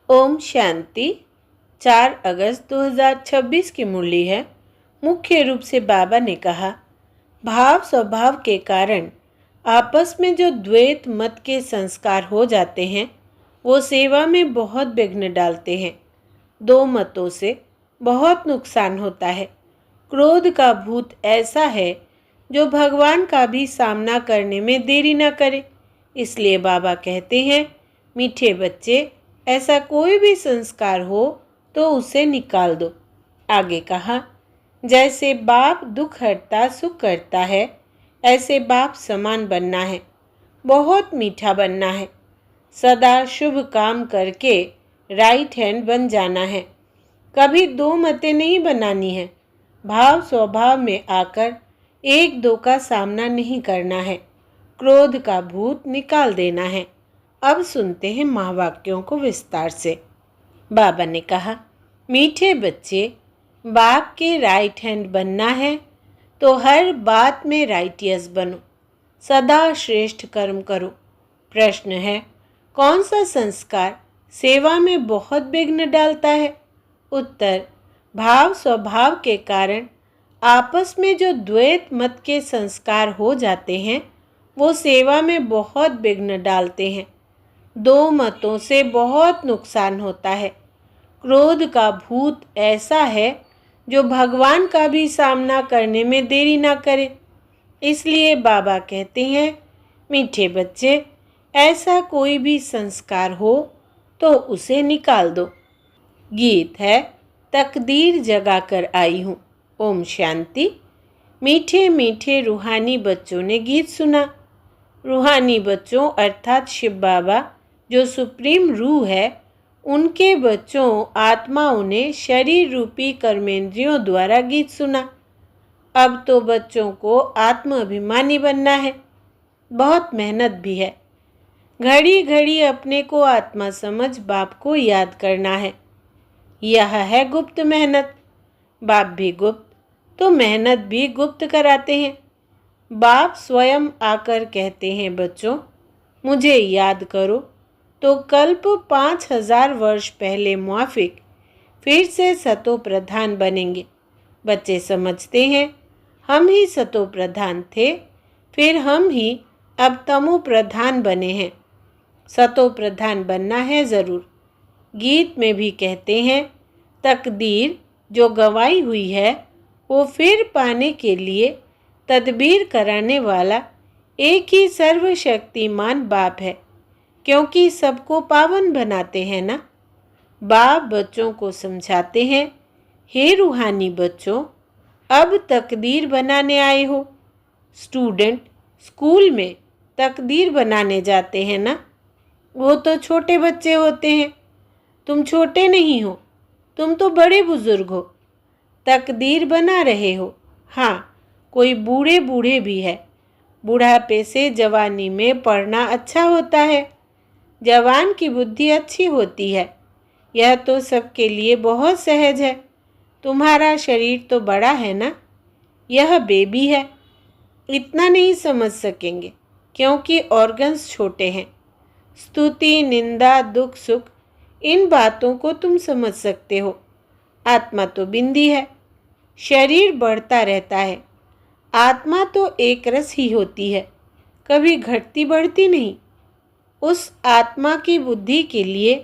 ओम शांति। 4 अगस्त 2026 की मुरली है। मुख्य रूप से बाबा ने कहा, भाव स्वभाव के कारण आपस में जो द्वैत मत के संस्कार हो जाते हैं वो सेवा में बहुत विघ्न डालते हैं। दो मतों से बहुत नुकसान होता है। क्रोध का भूत ऐसा है जो भगवान का भी सामना करने में देरी न करे। इसलिए बाबा कहते हैं, मीठे बच्चे, ऐसा कोई भी संस्कार हो तो उसे निकाल दो। आगे कहा, जैसे बाप दुख हरता सुख करता है, ऐसे बाप समान बनना है, बहुत मीठा बनना है, सदा शुभ काम करके राइट हैंड बन जाना है। कभी दो मतें नहीं बनानी है। भाव स्वभाव में आकर एक दो का सामना नहीं करना है। क्रोध का भूत निकाल देना है। अब सुनते हैं महावाक्यों को विस्तार से। बाबा ने कहा, मीठे बच्चे, बाप के राइट हैंड बनना है तो हर बात में राइटियस बनो, सदा श्रेष्ठ कर्म करो। प्रश्न है, कौन सा संस्कार सेवा में बहुत विघ्न डालता है? उत्तर, भाव स्वभाव के कारण आपस में जो द्वैत मत के संस्कार हो जाते हैं वो सेवा में बहुत विघ्न डालते हैं। दो मतों से बहुत नुकसान होता है। क्रोध का भूत ऐसा है जो भगवान का भी सामना करने में देरी ना करे। इसलिए बाबा कहते हैं, मीठे बच्चे, ऐसा कोई भी संस्कार हो तो उसे निकाल दो। गीत है, तकदीर जगा कर आई हूँ। ओम शांति। मीठे मीठे रूहानी बच्चों ने गीत सुना। रूहानी बच्चों अर्थात शिव बाबा जो सुप्रीम रूह है, उनके बच्चों आत्माओं ने शरीर रूपी कर्मेंद्रियों द्वारा गीत सुना। अब तो बच्चों को आत्म अभिमानी बनना है। बहुत मेहनत भी है। घड़ी घड़ी अपने को आत्मा समझ बाप को याद करना है। यह है गुप्त मेहनत। बाप भी गुप्त तो मेहनत भी गुप्त कराते हैं। बाप स्वयं आकर कहते हैं, बच्चों, मुझे याद करो तो कल्प 5000 वर्ष पहले मुआफिक फिर से सतो प्रधान बनेंगे। बच्चे समझते हैं हम ही सतो प्रधान थे, फिर हम ही अब तमो प्रधान बने हैं। सतो प्रधान बनना है ज़रूर। गीत में भी कहते हैं, तकदीर जो गवाई हुई है वो फिर पाने के लिए तदबीर कराने वाला एक ही सर्वशक्तिमान बाप है, क्योंकि सबको पावन बनाते हैं ना। बाप बच्चों को समझाते हैं, हे रूहानी बच्चों, अब तकदीर बनाने आए हो। स्टूडेंट स्कूल में तकदीर बनाने जाते हैं ना, वो तो छोटे बच्चे होते हैं। तुम छोटे नहीं हो, तुम तो बड़े बुजुर्ग हो। तकदीर बना रहे हो। हाँ, कोई बूढ़े बूढ़े भी है। बुढ़ापे से जवानी में पढ़ना अच्छा होता है। जवान की बुद्धि अच्छी होती है। यह तो सबके लिए बहुत सहज है। तुम्हारा शरीर तो बड़ा है ना, यह बेबी है। इतना नहीं समझ सकेंगे क्योंकि ऑर्गन्स छोटे हैं। स्तुति, निंदा, दुख, सुख, इन बातों को तुम समझ सकते हो। आत्मा तो बिंदी है। शरीर बढ़ता रहता है। आत्मा तो एक रस ही होती है, कभी घटती बढ़ती नहीं। उस आत्मा की बुद्धि के लिए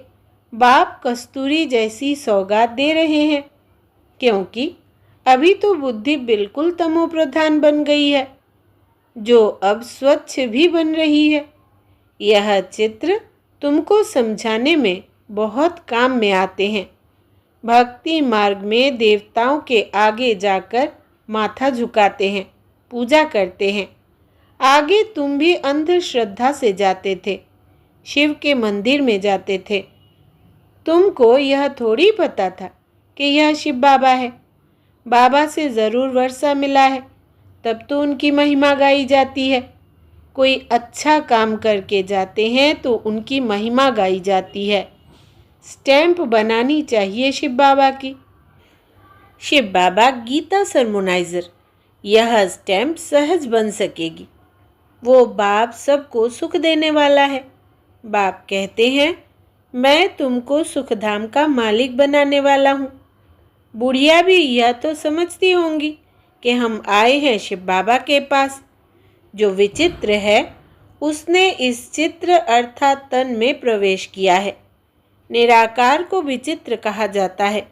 बाप कस्तूरी जैसी सौगात दे रहे हैं, क्योंकि अभी तो बुद्धि बिल्कुल तमो प्रधान बन गई है, जो अब स्वच्छ भी बन रही है। यह चित्र तुमको समझाने में बहुत काम में आते हैं। भक्ति मार्ग में देवताओं के आगे जाकर माथा झुकाते हैं, पूजा करते हैं। आगे तुम भी अंधश्रद्धा से जाते थे, शिव के मंदिर में जाते थे। तुमको यह थोड़ी पता था कि यह शिव बाबा है। बाबा से ज़रूर वर्षा मिला है, तब तो उनकी महिमा गाई जाती है। कोई अच्छा काम करके जाते हैं तो उनकी महिमा गाई जाती है। स्टैंप बनानी चाहिए शिव बाबा की। शिव बाबा गीता सरमोनाइजर, यह स्टैंप सहज बन सकेगी। वो बाप सबको सुख देने वाला है। बाप कहते हैं, मैं तुमको सुखधाम का मालिक बनाने वाला हूँ। बुढ़िया भी यह तो समझती होंगी कि हम आए हैं शिव बाबा के पास। जो विचित्र है उसने इस चित्र अर्थात तन में प्रवेश किया है। निराकार को विचित्र कहा जाता है।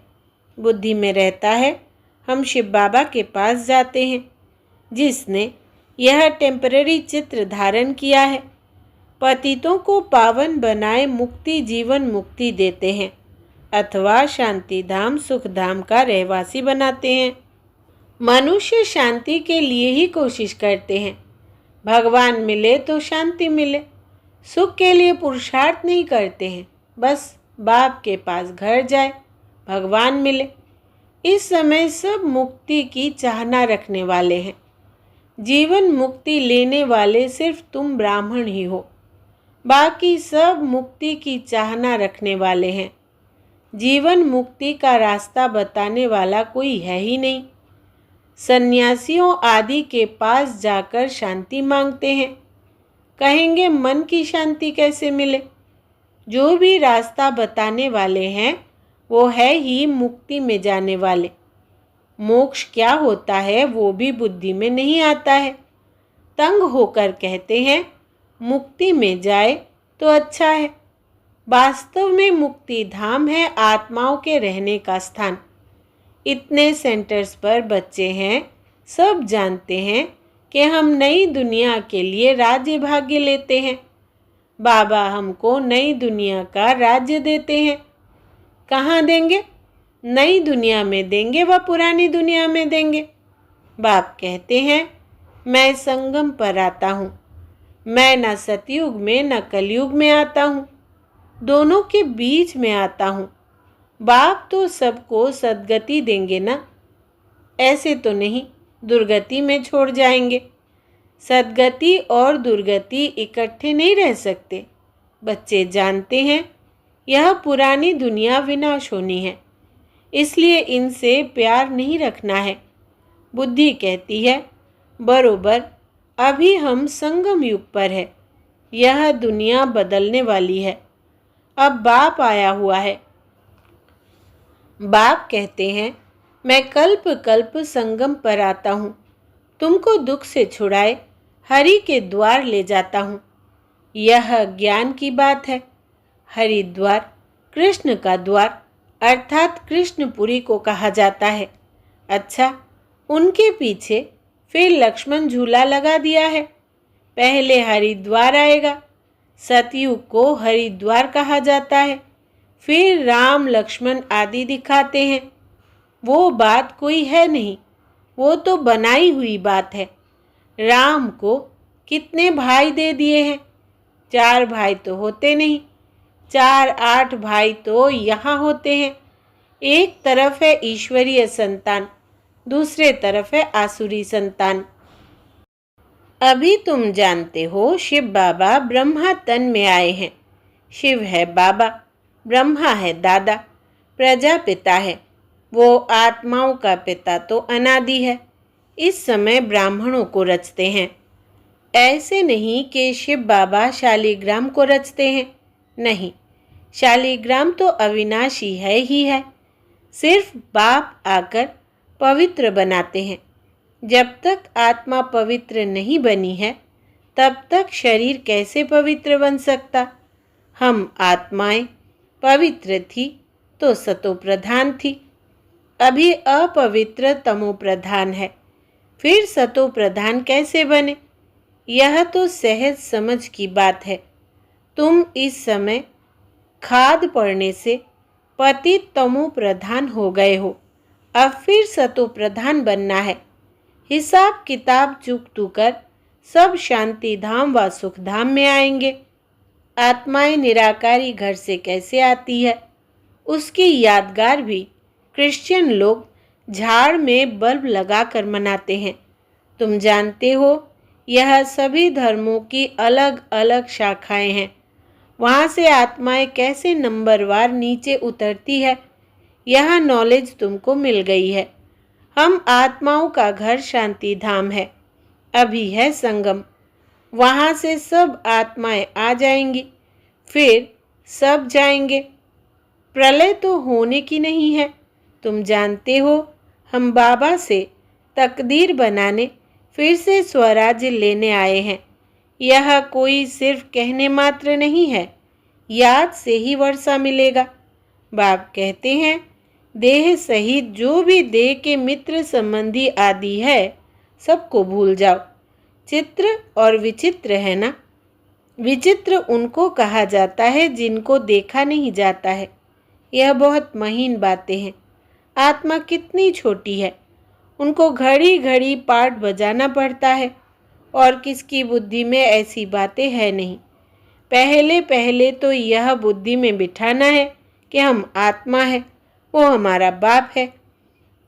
बुद्धि में रहता है। हम शिव बाबा के पास जाते हैं जिसने यह टेम्पररी चित्र धारण किया है। पतितों को पावन बनाए मुक्ति जीवन मुक्ति देते हैं अथवा शांति धाम सुख धाम का रहवासी बनाते हैं। मनुष्य शांति के लिए ही कोशिश करते हैं। भगवान मिले तो शांति मिले। सुख के लिए पुरुषार्थ नहीं करते हैं। बस बाप के पास घर जाए, भगवान मिले। इस समय सब मुक्ति की चाहना रखने वाले हैं। जीवन मुक्ति लेने वाले सिर्फ तुम ब्राह्मण ही हो। बाकी सब मुक्ति की चाहना रखने वाले हैं। जीवन मुक्ति का रास्ता बताने वाला कोई है ही नहीं। सन्यासियों आदि के पास जाकर शांति मांगते हैं। कहेंगे मन की शांति कैसे मिले। जो भी रास्ता बताने वाले हैं वो है ही मुक्ति में जाने वाले। मोक्ष क्या होता है वो भी बुद्धि में नहीं आता है। तंग होकर कहते हैं मुक्ति में जाए तो अच्छा है। वास्तव में मुक्ति धाम है आत्माओं के रहने का स्थान। इतने सेंटर्स पर बच्चे हैं, सब जानते हैं कि हम नई दुनिया के लिए राज्य भाग्य लेते हैं। बाबा हमको नई दुनिया का राज्य देते हैं। कहाँ देंगे? नई दुनिया में देंगे व पुरानी दुनिया में देंगे। बाप कहते हैं मैं संगम पर आता हूँ। मैं न सतयुग में न कलयुग में आता हूँ, दोनों के बीच में आता हूँ। बाप तो सबको सद्गति देंगे ना, ऐसे तो नहीं दुर्गति में छोड़ जाएंगे। सद्गति और दुर्गति इकट्ठे नहीं रह सकते। बच्चे जानते हैं यह पुरानी दुनिया विनाश होनी है, इसलिए इनसे प्यार नहीं रखना है। बुद्धि कहती है बरोबर अभी हम संगम युग पर है। यह दुनिया बदलने वाली है। अब बाप आया हुआ है। बाप कहते हैं मैं कल्प कल्प संगम पर आता हूँ। तुमको दुख से छुड़ाए हरि के द्वार ले जाता हूँ। यह ज्ञान की बात है। हरिद्वार कृष्ण का द्वार अर्थात कृष्णपुरी को कहा जाता है। अच्छा, उनके पीछे फिर लक्ष्मण झूला लगा दिया है। पहले हरिद्वार आएगा। सतयुग को हरिद्वार कहा जाता है। फिर राम लक्ष्मण आदि दिखाते हैं। वो बात कोई है नहीं, वो तो बनाई हुई बात है। राम को कितने भाई दे दिए हैं? 4 भाई तो होते नहीं, 4-8 भाई तो यहाँ होते हैं। एक तरफ है ईश्वरीय संतान, दूसरे तरफ है आसुरी संतान। अभी तुम जानते हो शिव बाबा ब्रह्मा तन में आए हैं। शिव है बाबा, ब्रह्मा है दादा, प्रजापिता है। वो आत्माओं का पिता तो अनादि है। इस समय ब्राह्मणों को रचते हैं। ऐसे नहीं कि शिव बाबा शालिग्राम को रचते हैं। नहीं, शालिग्राम तो अविनाशी है ही है। सिर्फ बाप आकर पवित्र बनाते हैं। जब तक आत्मा पवित्र नहीं बनी है तब तक शरीर कैसे पवित्र बन सकता? हम आत्माएं पवित्र थी तो सतो प्रधान थी। अभी अपवित्र तमो प्रधान है, फिर सतो प्रधान कैसे बने? यह तो सहज समझ की बात है। तुम इस समय खाद पड़ने से पतित तमो प्रधान हो गए हो। अब फिर सतो प्रधान बनना है। हिसाब किताब चुकतू कर सब शांति धाम व सुख धाम में आएंगे। आत्माएं निराकारी घर से कैसे आती है उसकी यादगार भी क्रिश्चियन लोग झाड़ में बल्ब लगाकर मनाते हैं। तुम जानते हो यह सभी धर्मों की अलग अलग शाखाएं हैं। वहाँ से आत्माएं कैसे नंबरवार नीचे उतरती है यह नॉलेज तुमको मिल गई है। हम आत्माओं का घर शांति धाम है। अभी है संगम, वहाँ से सब आत्माएं आ जाएंगी। फिर सब जाएंगे। प्रलय तो होने की नहीं है। तुम जानते हो, हम बाबा से तकदीर बनाने, फिर से स्वराज्य लेने आए हैं। यह कोई सिर्फ कहने मात्र नहीं है, याद से ही वर्षा मिलेगा। बाप कहते हैं, देह सहित जो भी देह के मित्र संबंधी आदि है, सबको भूल जाओ। चित्र और विचित्र है ना। विचित्र उनको कहा जाता है जिनको देखा नहीं जाता है। यह बहुत महीन बातें हैं। आत्मा कितनी छोटी है, उनको घड़ी घड़ी पाठ बजाना पड़ता है, और किसकी बुद्धि में ऐसी बातें है नहीं। पहले पहले तो यह बुद्धि में बिठाना है कि हम आत्मा है, वो हमारा बाप है।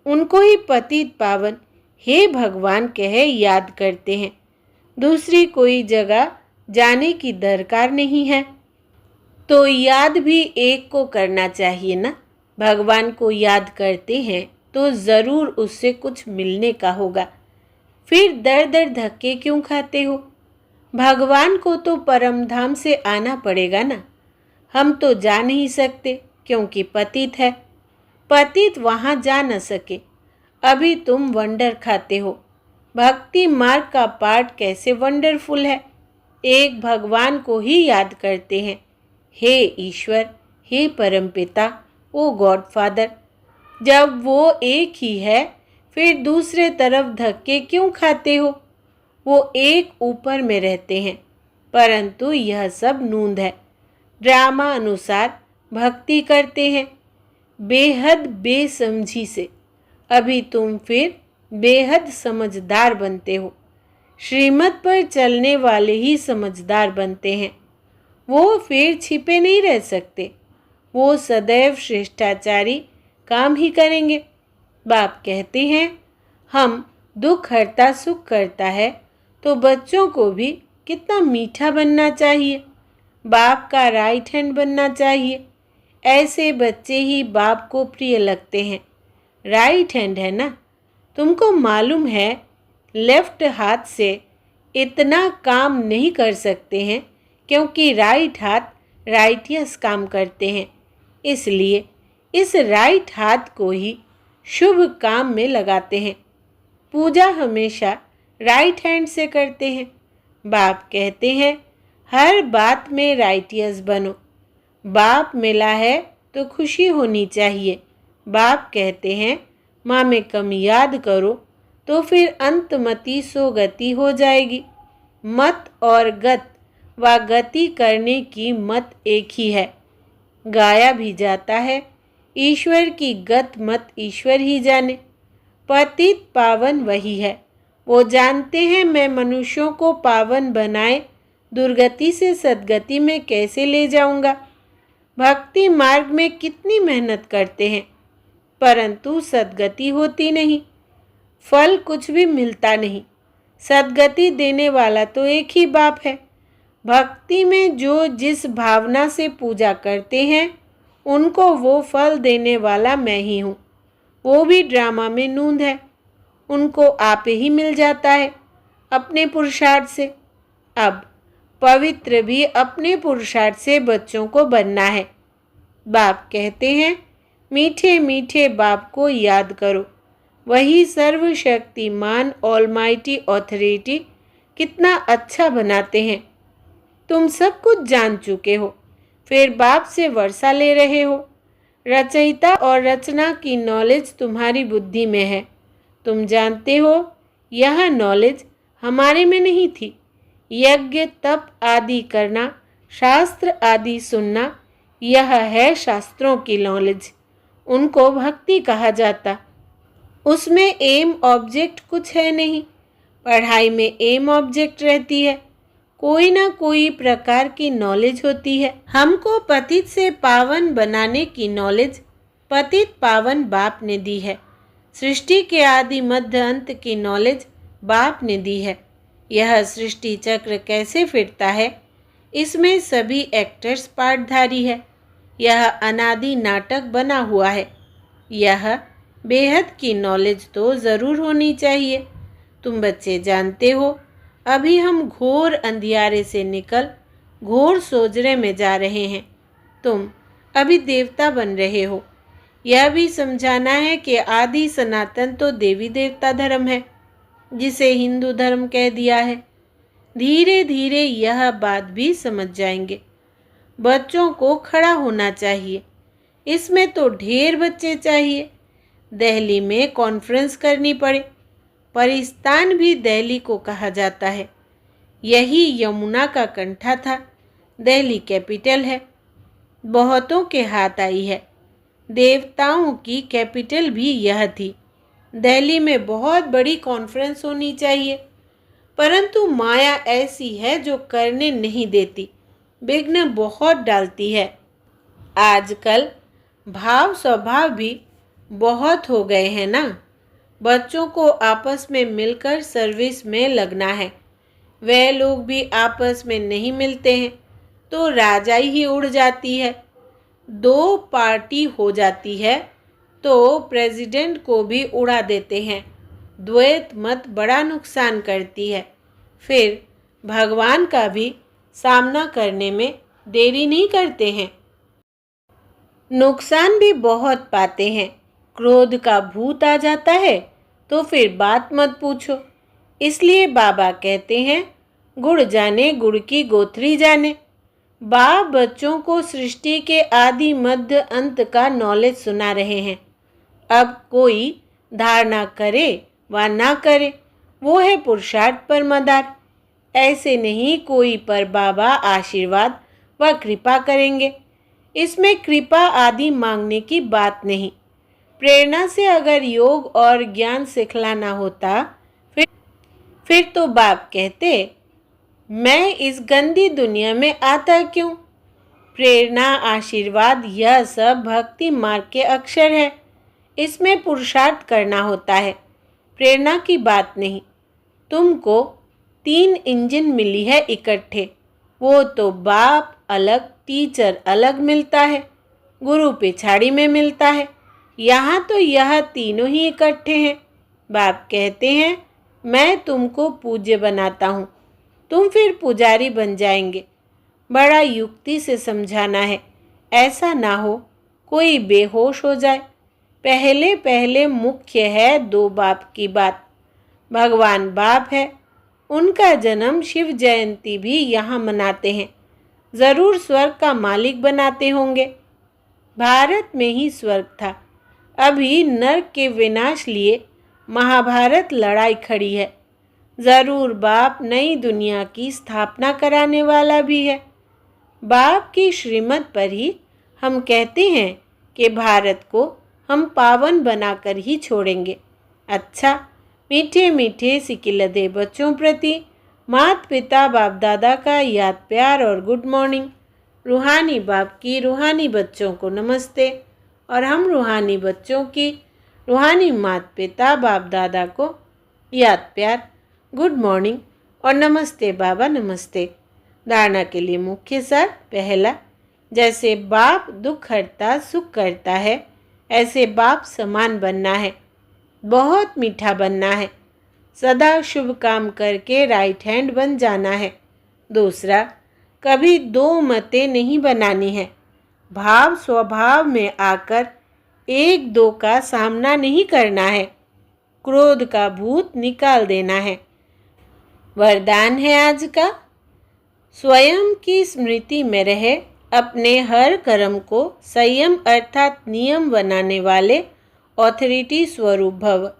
उनको ही पतित पावन हे भगवान कह याद करते हैं। दूसरी कोई जगह जाने की दरकार नहीं है। तो याद भी एक को करना चाहिए ना। भगवान को याद करते हैं तो ज़रूर उससे कुछ मिलने का होगा। फिर दर दर धक्के क्यों खाते हो? भगवान को तो परम धाम से आना पड़ेगा ना। हम तो जा नहीं सकते क्योंकि पतित है। पतित वहाँ जा न सके। अभी तुम वंडर खाते हो। भक्ति मार्ग का पाठ कैसे वंडरफुल है। एक भगवान को ही याद करते हैं, हे ईश्वर, हे परमपिता, ओ गॉडफादर। जब वो एक ही है, फिर दूसरे तरफ धक्के क्यों खाते हो? वो एक ऊपर में रहते हैं, परंतु यह सब नूंद है। ड्रामा अनुसार भक्ति करते हैं, बेहद बेसमझी से। अभी तुम फिर बेहद समझदार बनते हो। श्रीमत पर चलने वाले ही समझदार बनते हैं। वो फिर छिपे नहीं रह सकते। वो सदैव श्रेष्ठाचारी काम ही करेंगे। बाप कहते हैं, हम दुख हरता सुख करता है, तो बच्चों को भी कितना मीठा बनना चाहिए। बाप का राइट हैंड बनना चाहिए। ऐसे बच्चे ही बाप को प्रिय लगते हैं। राइट हैंड है ना। तुमको मालूम है, लेफ्ट हाथ से इतना काम नहीं कर सकते हैं, क्योंकि राइट हाथ राइटियस काम करते हैं। इसलिए इस राइट हाथ को ही शुभ काम में लगाते हैं। पूजा हमेशा राइट हैंड से करते हैं। बाप कहते हैं, हर बात में राइटियस बनो। बाप मिला है तो खुशी होनी चाहिए। बाप कहते हैं, माँ में कम याद करो तो फिर अंतमति सो गति हो जाएगी। मत और गत व गति करने की मत एक ही है। गाया भी जाता है, ईश्वर की गत मत ईश्वर ही जाने। पतित पावन वही है। वो जानते हैं मैं मनुष्यों को पावन बनाए दुर्गति से सद्गति में कैसे ले जाऊंगा। भक्ति मार्ग में कितनी मेहनत करते हैं, परंतु सद्गति होती नहीं। फल कुछ भी मिलता नहीं। सद्गति देने वाला तो एक ही बाप है। भक्ति में जो जिस भावना से पूजा करते हैं, उनको वो फल देने वाला मैं ही हूँ। वो भी ड्रामा में नूंद है। उनको आप ही मिल जाता है अपने पुरुषार्थ से। अब पवित्र भी अपने पुरुषार्थ से बच्चों को बनना है। बाप कहते हैं, मीठे मीठे बाप को याद करो। वही सर्वशक्तिमान ऑलमाइटी ऑथोरिटी कितना अच्छा बनाते हैं। तुम सब कुछ जान चुके हो, फिर बाप से वर्षा ले रहे हो। रचयिता और रचना की नॉलेज तुम्हारी बुद्धि में है। तुम जानते हो, यह नॉलेज हमारे में नहीं थी। यज्ञ तप आदि करना, शास्त्र आदि सुनना, यह है शास्त्रों की नॉलेज। उनको भक्ति कहा जाता। उसमें एम ऑब्जेक्ट कुछ है नहीं। पढ़ाई में एम ऑब्जेक्ट रहती है। कोई ना कोई प्रकार की नॉलेज होती है। हमको पतित से पावन बनाने की नॉलेज पतित पावन बाप ने दी है। सृष्टि के आदि मध्य अंत की नॉलेज बाप ने दी है। यह सृष्टि चक्र कैसे फिरता है, इसमें सभी एक्टर्स पार्टधारी है। यह अनादि नाटक बना हुआ है। यह बेहद की नॉलेज तो ज़रूर होनी चाहिए। तुम बच्चे जानते हो, अभी हम घोर अंधियारे से निकल घोर सोजरे में जा रहे हैं। तुम अभी देवता बन रहे हो। यह भी समझाना है कि आदि सनातन तो देवी देवता धर्म है, जिसे हिंदू धर्म कह दिया है। धीरे धीरे यह बात भी समझ जाएंगे। बच्चों को खड़ा होना चाहिए। इसमें तो ढेर बच्चे चाहिए। दिल्ली में कॉन्फ्रेंस करनी पड़े। परिस्तान भी दिल्ली को कहा जाता है। यही यमुना का कंठा था। दिल्ली कैपिटल है, बहुतों के हाथ आई है। देवताओं की कैपिटल भी यह थी। दिल्ली में बहुत बड़ी कॉन्फ्रेंस होनी चाहिए, परंतु माया ऐसी है जो करने नहीं देती, विघ्न बहुत डालती है। आजकल भाव स्वभाव भी बहुत हो गए हैं ना। बच्चों को आपस में मिलकर सर्विस में लगना है। वे लोग भी आपस में नहीं मिलते हैं तो राजाई ही उड़ जाती है। दो पार्टी हो जाती है तो प्रेसिडेंट को भी उड़ा देते हैं। द्वैत मत बड़ा नुकसान करती है। फिर भगवान का भी सामना करने में देरी नहीं करते हैं। नुकसान भी बहुत पाते हैं। क्रोध का भूत आ जाता है तो फिर बात मत पूछो। इसलिए बाबा कहते हैं, गुड़ जाने गुड़ की गोथरी जाने। बाप बच्चों को सृष्टि के आदि मध्य अंत का नॉलेज सुना रहे हैं। अब कोई धारणा करे व ना करे, वो है पुरुषार्थ पर मदार। ऐसे नहीं कोई पर बाबा आशीर्वाद व कृपा करेंगे। इसमें कृपा आदि मांगने की बात नहीं। प्रेरणा से अगर योग और ज्ञान सिखलाना होता फिर तो बाप कहते, मैं इस गंदी दुनिया में आता क्यों। प्रेरणा आशीर्वाद यह सब भक्ति मार्ग के अक्षर है। इसमें पुरुषार्थ करना होता है, प्रेरणा की बात नहीं। तुमको 3 इंजन मिली है इकट्ठे। वो तो बाप अलग, टीचर अलग मिलता है, गुरु पिछाड़ी में मिलता है। यहाँ तो यह तीनों ही इकट्ठे हैं। बाप कहते हैं, मैं तुमको पूज्य बनाता हूँ, तुम फिर पुजारी बन जाएंगे। बड़ा युक्ति से समझाना है, ऐसा ना हो कोई बेहोश हो जाए। पहले पहले मुख्य है 2 बाप की बात। भगवान बाप है, उनका जन्म शिव जयंती भी यहाँ मनाते हैं। ज़रूर स्वर्ग का मालिक बनाते होंगे। भारत में ही स्वर्ग था। अभी नर्क के विनाश लिए महाभारत लड़ाई खड़ी है। ज़रूर बाप नई दुनिया की स्थापना कराने वाला भी है। बाप की श्रीमत पर ही हम कहते हैं कि भारत को हम पावन बनाकर ही छोड़ेंगे। अच्छा, मीठे मीठे सिकिलदे बच्चों प्रति माता पिता बाप दादा का याद प्यार और गुड मॉर्निंग। रूहानी बाप की रूहानी बच्चों को नमस्ते और हम रूहानी बच्चों की रूहानी माता पिता बाप दादा को याद प्यार, गुड मॉर्निंग और नमस्ते बाबा नमस्ते। धारणा के लिए मुख्य सार पहला, जैसे बाप दुख हरता सुख करता है, ऐसे बाप समान बनना है। बहुत मीठा बनना है। सदा शुभ काम करके राइट हैंड बन जाना है। दूसरा, कभी 2 मतें नहीं बनानी है। भाव स्वभाव में आकर 1-2 का सामना नहीं करना है। क्रोध का भूत निकाल देना है। वरदान है आज का, स्वयं की स्मृति में रहे अपने हर कर्म को संयम अर्थात नियम बनाने वाले ऑथोरिटी स्वरूप भव।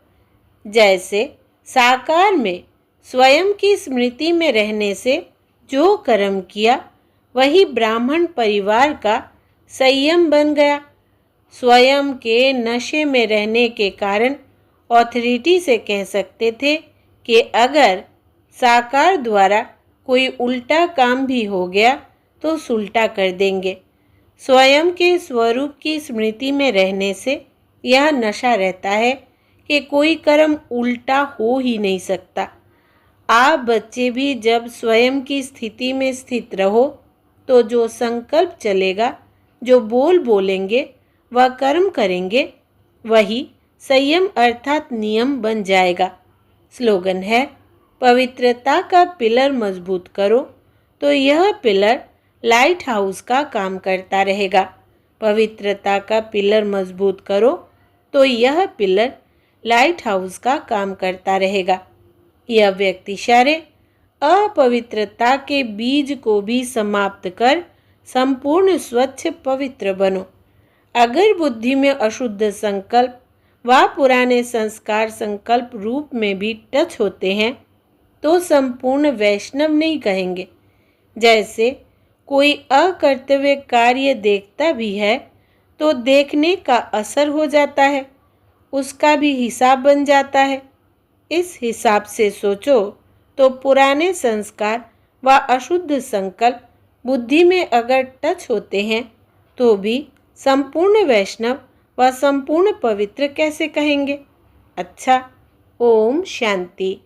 जैसे साकार में स्वयं की स्मृति में रहने से जो कर्म किया वही ब्राह्मण परिवार का संयम बन गया। स्वयं के नशे में रहने के कारण ऑथोरिटी से कह सकते थे कि अगर साकार द्वारा कोई उल्टा काम भी हो गया तो सुलटा कर देंगे। स्वयं के स्वरूप की स्मृति में रहने से यह नशा रहता है कि कोई कर्म उल्टा हो ही नहीं सकता। आप बच्चे भी जब स्वयं की स्थिति में स्थित रहो तो जो संकल्प चलेगा, जो बोल बोलेंगे वह कर्म करेंगे, वही संयम अर्थात नियम बन जाएगा। स्लोगन है, पवित्रता का पिलर मजबूत करो तो यह पिलर लाइट हाउस का काम करता रहेगा। पवित्रता का पिलर मजबूत करो तो यह पिलर लाइट हाउस का काम करता रहेगा। यह व्यक्ति सारे अपवित्रता के बीज को भी समाप्त कर संपूर्ण स्वच्छ पवित्र बनो। अगर बुद्धि में अशुद्ध संकल्प व पुराने संस्कार संकल्प रूप में भी टच होते हैं तो संपूर्ण वैष्णव नहीं कहेंगे। जैसे कोई अकर्तव्य कार्य देखता भी है तो देखने का असर हो जाता है, उसका भी हिसाब बन जाता है। इस हिसाब से सोचो तो पुराने संस्कार व अशुद्ध संकल्प बुद्धि में अगर टच होते हैं तो भी संपूर्ण वैष्णव व संपूर्ण पवित्र कैसे कहेंगे? अच्छा, ओम शांति।